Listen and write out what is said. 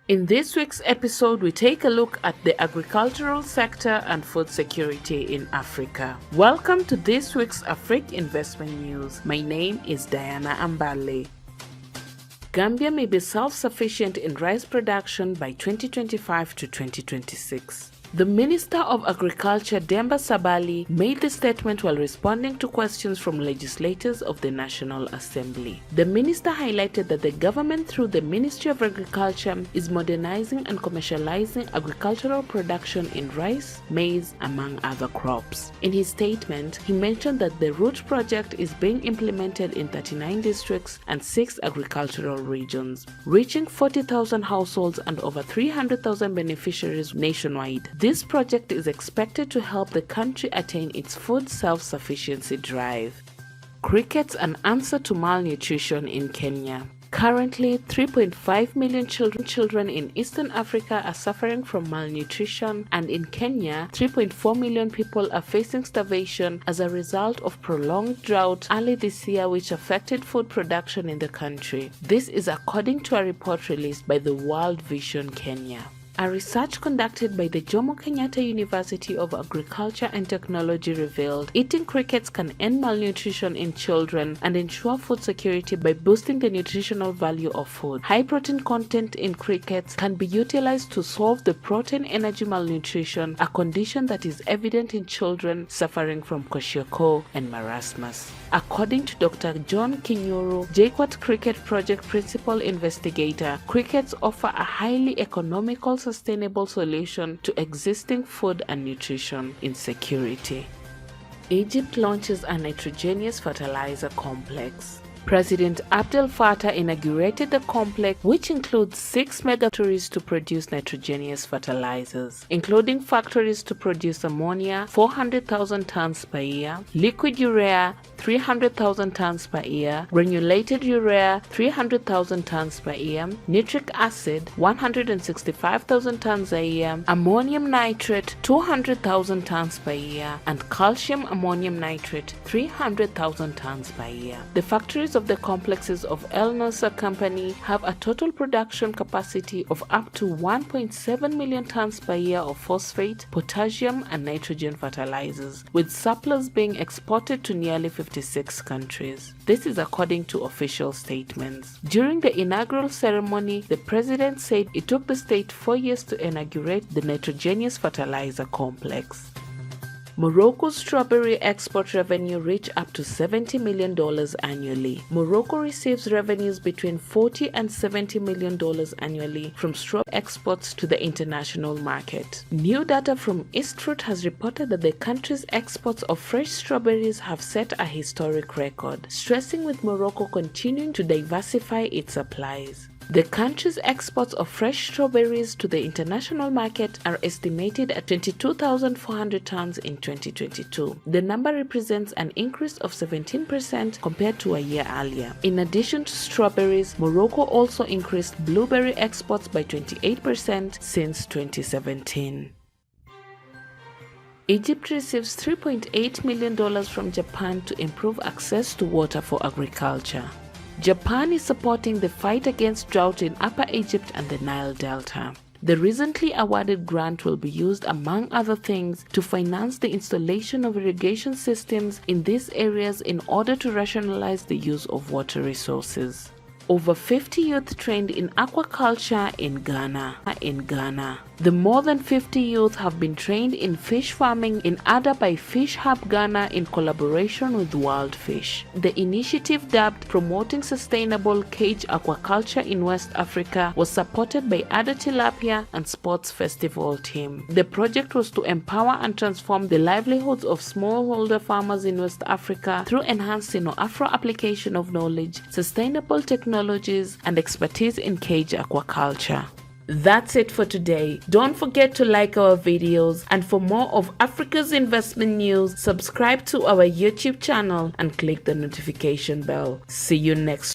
In this week's episode, we take a look at the agricultural sector and food security in Africa. Welcome to this week's Afrique Investment News. My name is Diana Ambale. Gambia may be self-sufficient in rice production by 2025 to 2026. The Minister of Agriculture, Demba Sabali, made the statement while responding to questions from legislators of the National Assembly. The minister highlighted that the government, through the Ministry of Agriculture, is modernizing and commercializing agricultural production in rice, maize, among other crops. In his statement, he mentioned that the Root project is being implemented in 39 districts and 6 agricultural regions, reaching 40,000 households and over 300,000 beneficiaries nationwide. This project is expected to help the country attain its food self-sufficiency drive. Crickets, an answer to malnutrition in Kenya. Currently, 3.5 million children in Eastern Africa are suffering from malnutrition, and in Kenya, 3.4 million people are facing starvation as a result of prolonged drought early this year, which affected food production in the country. This is according to a report released by the World Vision Kenya. A research conducted by the Jomo Kenyatta University of Agriculture and Technology revealed eating crickets can end malnutrition in children and ensure food security by boosting the nutritional value of food. High protein content in crickets can be utilized to solve the protein energy malnutrition, a condition that is evident in children suffering from kwashiorkor and marasmus. According to Dr. John Kinyuru, JKUAT Cricket Project Principal Investigator, crickets offer a highly economical, sustainable solution to existing food and nutrition insecurity. Egypt launches a nitrogenous fertilizer complex. President Abdel Fattah inaugurated the complex, which includes 6 megafactories to produce nitrogenous fertilizers, including factories to produce ammonia 400,000 tons per year, liquid urea 300,000 tons per year, granulated urea 300,000 tons per year, nitric acid 165,000 tons a year, ammonium nitrate 200,000 tons per year, and calcium ammonium nitrate 300,000 tons per year. The factories of the complexes of El Nasser Company have a total production capacity of up to 1.7 million tons per year of phosphate, potassium, and nitrogen fertilizers, with surplus being exported to nearly 56 countries. This is according to official statements. During the inaugural ceremony, the president said it took the state 4 years to inaugurate the nitrogenous fertilizer complex. Morocco's strawberry export revenue reached up to $70 million annually. Morocco receives revenues between $40 and $70 million annually from straw exports to the international market. New data from Eastfruit has reported that the country's exports of fresh strawberries have set a historic record, stressing with Morocco continuing to diversify its supplies. The country's exports of fresh strawberries to the international market are estimated at 22,400 tons in 2022. The number represents an increase of 17% compared to a year earlier. In addition to strawberries, Morocco also increased blueberry exports by 28% since 2017. Egypt receives $3.8 million from Japan to improve access to water for agriculture. Japan is supporting the fight against drought in Upper Egypt and the Nile Delta. The recently awarded grant will be used, among other things, to finance the installation of irrigation systems in these areas in order to rationalize the use of water resources. Over 50 youth trained in aquaculture in Ghana. The more than 50 youth have been trained in fish farming in Ada by Fish Hub Ghana in collaboration with Wild Fish. The initiative, dubbed Promoting Sustainable Cage Aquaculture in West Africa, was supported by Ada Tilapia and Sports Festival team. The project was to empower and transform the livelihoods of smallholder farmers in West Africa through enhanced Sino-Afro application of knowledge, sustainable technologies, and expertise in cage aquaculture. That's it for today. Don't forget to like our videos, and for more of Africa's investment news, subscribe to our YouTube channel and click the notification bell. See you next